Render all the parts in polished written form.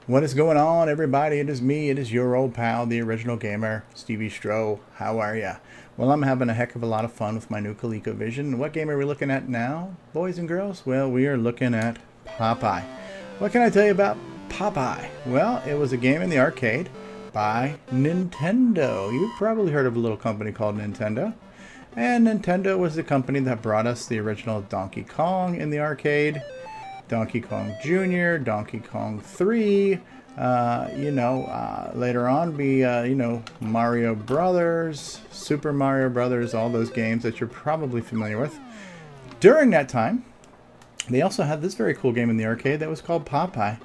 What is going on, everybody? It is me. It is your old pal, the original gamer, ColecoVision. How are ya? Well, I'm having a heck of a lot of fun with my new ColecoVision. What game are we looking at now, boys and girls? Well, we are looking at Popeye. What can I tell you about Popeye? Well, it was a game in the arcade by Nintendo. You've probably heard of a little company called Nintendo. And Nintendo was the company that brought us the original Donkey Kong in the arcade. Donkey Kong Jr., Donkey Kong 3, later on be, Mario Brothers, Super Mario Brothers, all those games that you're probably familiar with. During that time, they also had this very cool game in the arcade that was called Popeye,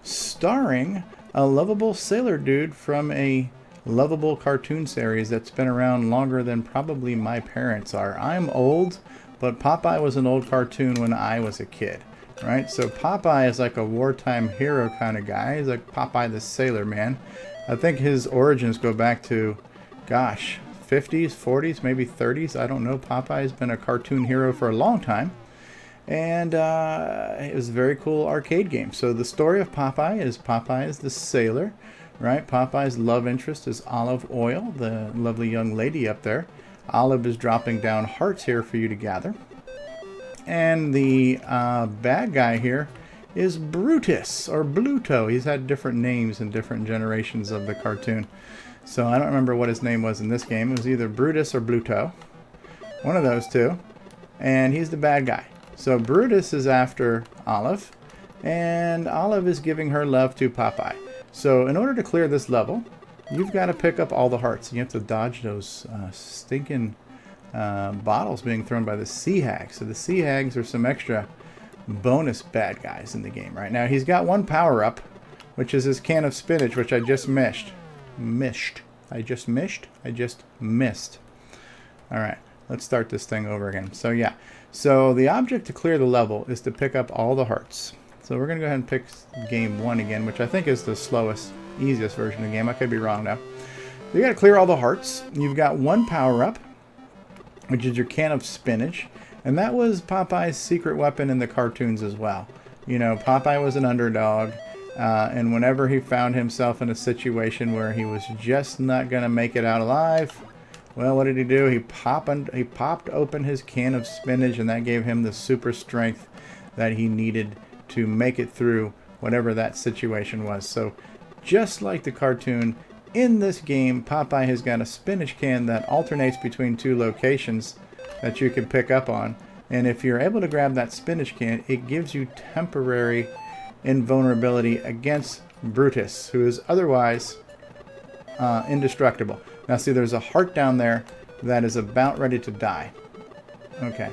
starring a lovable sailor dude from a lovable cartoon series that's been around longer than probably my parents are. I'm old, but Popeye was an old cartoon when I was a kid. Right, so Popeye is like a wartime hero kind of guy. He's like Popeye the Sailor Man. I think his origins go back to, gosh, 50s, 40s, maybe 30s. I don't know. Popeye's been a cartoon hero for a long time. And it was a very cool arcade game. So the story of Popeye is the sailor, right? Popeye's love interest is Olive Oil, the lovely young lady up there. Olive is dropping down hearts here for you to gather. And the bad guy here is Brutus, or Bluto. He's had different names in different generations of the cartoon. So I don't remember what his name was in this game. It was either Brutus or Bluto. One of those two. And he's the bad guy. So Brutus is after Olive. And Olive is giving her love to Popeye. So in order to clear this level, you've got to pick up all the hearts. You have to dodge those stinking bottles being thrown by the sea hags. So the sea hags are some extra bonus bad guys in the game right now. He's got one power up, which is his can of spinach, which I just missed. I just missed. All right, let's start this thing over again. So yeah, so the object to clear the level is to pick up all the hearts. So we're gonna go ahead and pick game 1 again, which I think is the slowest, easiest version of the game. I could be wrong though. You got to clear all the hearts. You've got one power up, which is your can of spinach. And that was Popeye's secret weapon in the cartoons as well. You know, Popeye was an underdog, and whenever he found himself in a situation where he was just not going to make it out alive, well, what did he do? He popped open his can of spinach, and that gave him the super strength that he needed to make it through whatever that situation was. So, just like the cartoon, in this game, Popeye has got a spinach can that alternates between two locations that you can pick up on. And if you're able to grab that spinach can, it gives you temporary invulnerability against Brutus, who is otherwise indestructible. Now see, there's a heart down there that is about ready to die. Okay,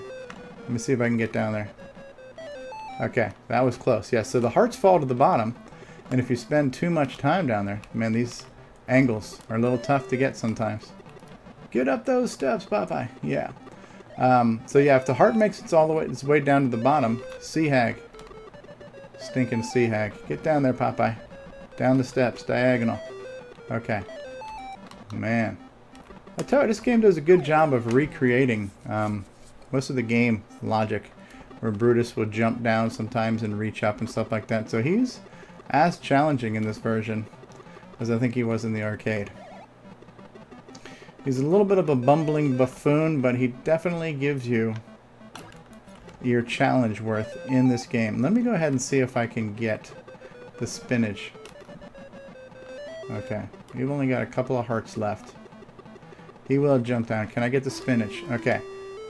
let me see if I can get down there. Okay, that was close. Yeah, so the hearts fall to the bottom, and if you spend too much time down there, man, these angles are a little tough to get sometimes. Get up those steps, Popeye. Yeah. So yeah, if the heart makes its way down to the bottom, sea hag, stinking sea hag, get down there, Popeye. Down the steps, diagonal. Okay. Man, I tell you, this game does a good job of recreating most of the game logic, where Brutus will jump down sometimes and reach up and stuff like that. So he's as challenging in this version as I think he was in the arcade. He's a little bit of a bumbling buffoon, but he definitely gives you your challenge worth in this game. Let me go ahead and see if I can get the spinach. Okay, you've only got a couple of hearts left. He will jump down. Can I get the spinach? Okay,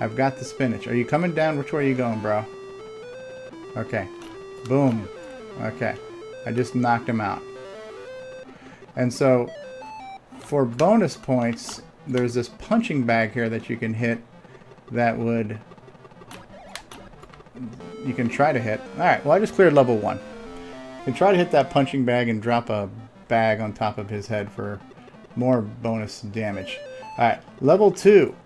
I've got the spinach. Are you coming down? Which way are you going, bro? Okay, boom. Okay, I just knocked him out. And so, for bonus points, there's this punching bag here that you can hit that you can try to hit. Alright, well I just cleared level 1. You can try to hit that punching bag and drop a bag on top of his head for more bonus damage. Alright, level 2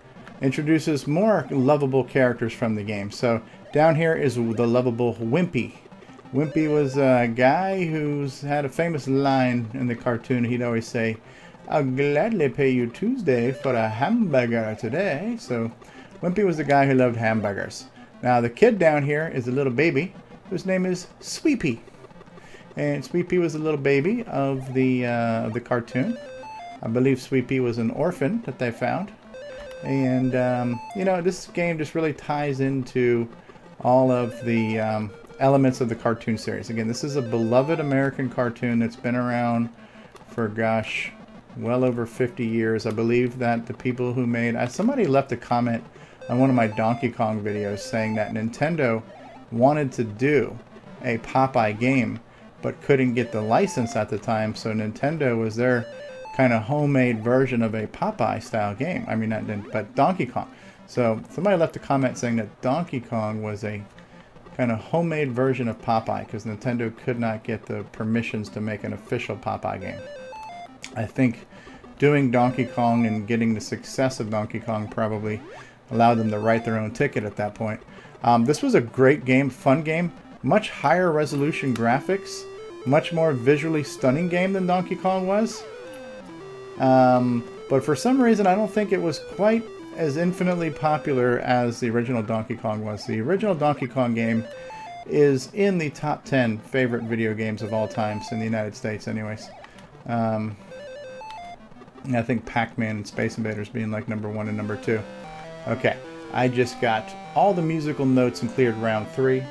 introduces more lovable characters from the game. So, down here is the lovable Wimpy. Wimpy was a guy who's had a famous line in the cartoon. He'd always say, "I'll gladly pay you Tuesday for a hamburger today." So Wimpy was the guy who loved hamburgers. Now the kid down here is a little baby whose name is Sweepy. And Sweet Pea was a little baby of the cartoon. I believe Sweet Pea was an orphan that they found. And, you know, this game just really ties into all of the elements of the cartoon series. Again, this is a beloved American cartoon that's been around for, gosh, well over 50 years. I believe that the people who made... somebody left a comment on one of my Donkey Kong videos saying that Nintendo wanted to do a Popeye game, but couldn't get the license at the time, so Nintendo was their kind of homemade version of a Popeye style game. I mean, but Donkey Kong. So somebody left a comment saying that Donkey Kong was a kind of homemade version of Popeye because Nintendo could not get the permissions to make an official Popeye game. I think doing Donkey Kong and getting the success of Donkey Kong probably allowed them to write their own ticket at that point. This was a great game, fun game, much higher resolution graphics, much more visually stunning game than Donkey Kong was. But for some reason, I don't think it was quite as infinitely popular as the original Donkey Kong was. The original Donkey Kong game is in the top 10 favorite video games of all times in the United States anyways. I think Pac-Man and Space Invaders being like number 1 and number 2. Okay, I just got all the musical notes and cleared round 3.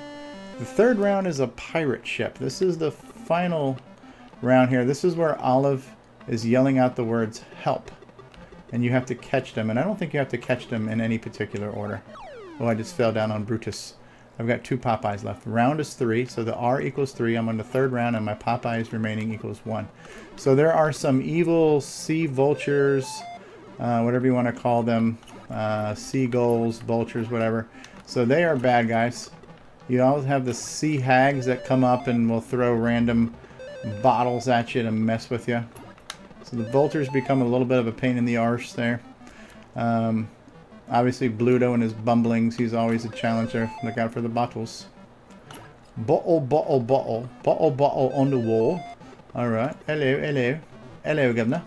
The third round is a pirate ship. This is the final round here. This is where Olive is yelling out the words help, and you have to catch them, and I don't think you have to catch them in any particular order. Oh, I just fell down on Brutus. I've got 2 Popeyes left. The round is 3, so the R equals 3. I'm on the third round, and my Popeyes remaining equals 1. So there are some evil sea vultures, whatever you want to call them, seagulls, vultures, whatever. So they are bad guys. You always have the sea hags that come up and will throw random bottles at you to mess with you. So the vultures become a little bit of a pain in the arse there. Obviously Bluto and his bumblings, he's always a challenger. Look out for the bottles. Bottle, bottle, bottle. Bottle, bottle on the wall. Alright. Hello, hello. Hello, governor.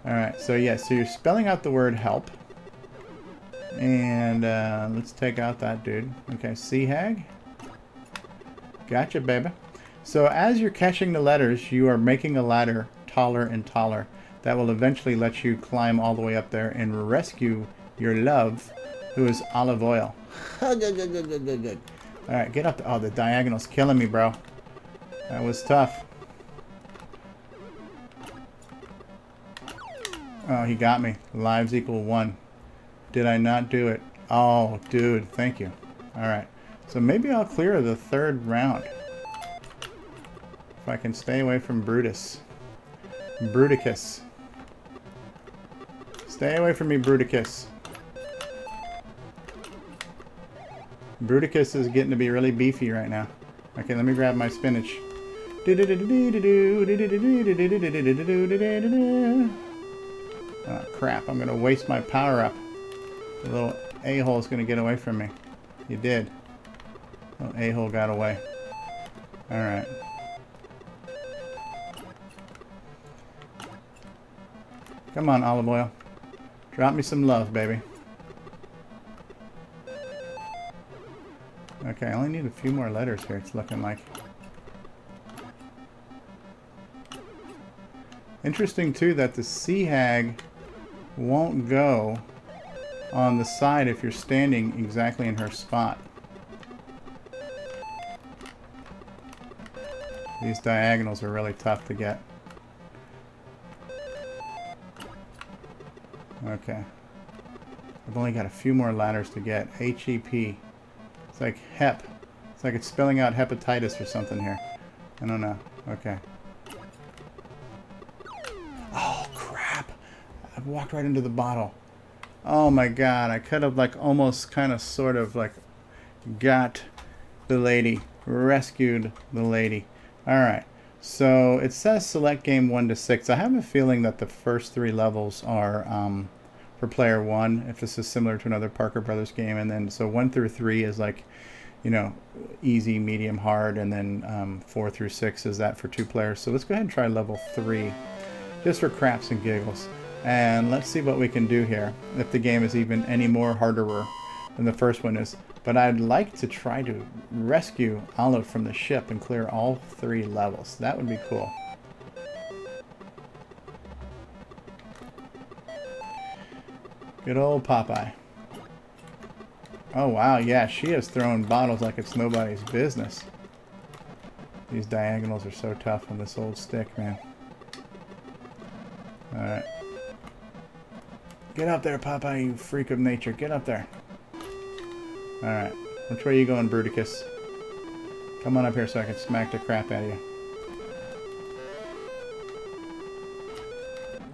Alright, so yeah, so you're spelling out the word help. And let's take out that dude. Okay, sea hag. Gotcha, baby. So as you're catching the letters, you are making a ladder taller and taller. That will eventually let you climb all the way up there and rescue your love, who is Olive Oil. Alright, get up. Oh, the diagonal's killing me, bro. That was tough. Oh, he got me. Lives equal 1. Did I not do it? Oh, dude, thank you. Alright, so maybe I'll clear the third round. If I can stay away from Brutus. Bruticus. Stay away from me, Bruticus. Bruticus is getting to be really beefy right now. Okay, let me grab my spinach. Oh, crap, I'm going to waste my power up. The little a-hole is going to get away from me. You did. Oh, a-hole got away. Alright. Come on, Olive Oil. Drop me some love, baby. Okay, I only need a few more letters here, it's looking like. Interesting, too, that the sea hag won't go on the side if you're standing exactly in her spot. These diagonals are really tough to get. Okay. I've only got a few more ladders to get. H-E-P. It's like hep. It's like it's spelling out hepatitis or something here. I don't know. Okay. Oh, crap. I've walked right into the bottle. Oh my god. I could have like almost kind of sort of like got the lady. Rescued the lady. Alright. So it says select game 1 to 6. I have a feeling that the first 3 levels are for player 1, if this is similar to another Parker Brothers game, and then so 1 through 3 is like, you know, easy, medium, hard, and then 4 through 6 is that for 2 players. So let's go ahead and try level 3 just for craps and giggles, and let's see what we can do here, if the game is even any more harder than the first one is. But I'd like to try to rescue Olive from the ship and clear all 3 levels. That would be cool. Good old Popeye. Oh wow, yeah, she is throwing bottles like it's nobody's business. These diagonals are so tough on this old stick, man. Alright. Get up there, Popeye, you freak of nature. Get up there. Alright. Which way are you going, Bruticus? Come on up here so I can smack the crap out of you.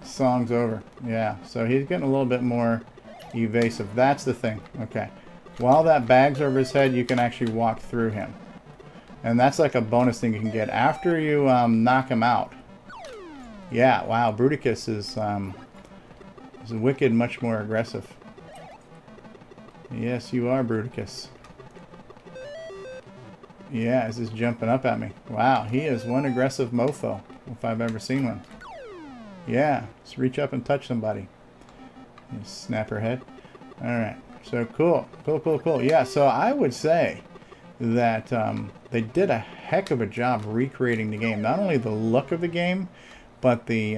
Song's over. Yeah, so he's getting a little bit more evasive. That's the thing. Okay. While that bag's over his head, you can actually walk through him. And that's like a bonus thing you can get after you knock him out. Yeah, wow, Bruticus is wicked, much more aggressive. Yes, you are, Bruticus. Yeah, he's just jumping up at me. Wow, he is one aggressive mofo, if I've ever seen one. Yeah, just reach up and touch somebody. Just snap her head. Alright, so cool. Cool. Yeah, so I would say that they did a heck of a job recreating the game. Not only the look of the game, but the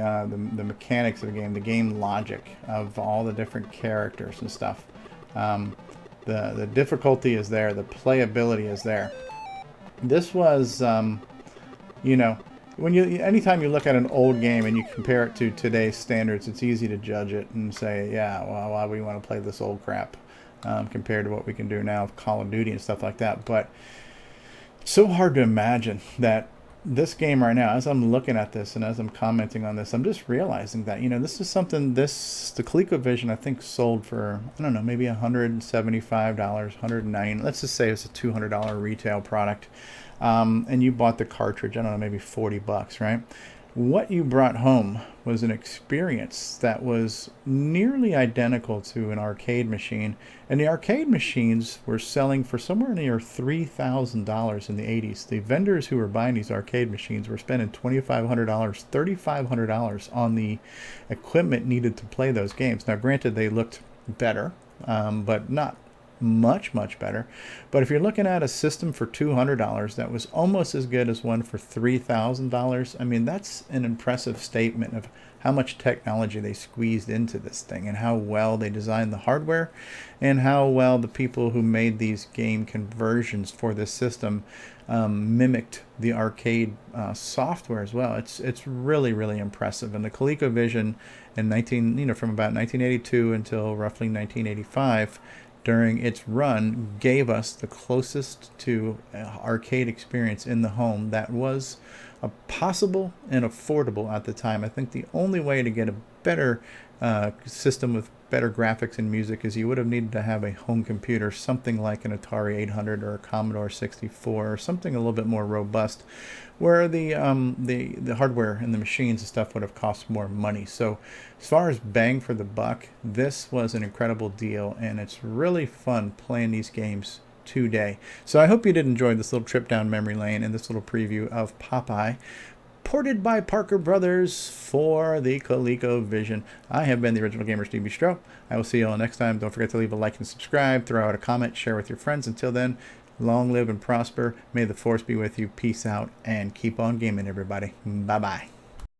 mechanics of the game logic of all the different characters and stuff. The difficulty is there, the playability is there. This was, you know, anytime you look at an old game and you compare it to today's standards, it's easy to judge it and say, yeah, well, why would we want to play this old crap compared to what we can do now with Call of Duty and stuff like that. But it's so hard to imagine that this game right now, as I'm looking at this and as I'm commenting on this, I'm just realizing that, you know, this is something, the ColecoVision, I think, sold for, I don't know, maybe $175, $190. Let's just say it's a $200 retail product. And you bought the cartridge, I don't know, maybe 40 bucks, right? What you brought home was an experience that was nearly identical to an arcade machine. And the arcade machines were selling for somewhere near $3,000 in the 80s. The vendors who were buying these arcade machines were spending $2,500, $3,500 on the equipment needed to play those games. Now, granted, they looked better, but not much better. But if you're looking at a system for $200 that was almost as good as one for $3,000, I mean, that's an impressive statement of how much technology they squeezed into this thing and how well they designed the hardware and how well the people who made these game conversions for this system mimicked the arcade software as well. It's really impressive. And the ColecoVision in from about 1982 until roughly 1985, during its run, gave us the closest to arcade experience in the home that was possible and affordable at the time. I think the only way to get a better system with better graphics and music is you would have needed to have a home computer, something like an Atari 800 or a Commodore 64, or something a little bit more robust, where the hardware and the machines and stuff would have cost more money. So as far as bang for the buck, this was an incredible deal, and it's really fun playing these games today. So I hope you did enjoy this little trip down memory lane and this little preview of Popeye, ported by Parker Brothers for the ColecoVision. I have been the original gamer, ColecoVision. I will see you all next time. Don't forget to leave a like and subscribe, throw out a comment, share with your friends. Until then, long live and prosper. May the force be with you. Peace out and keep on gaming, everybody. Bye-bye.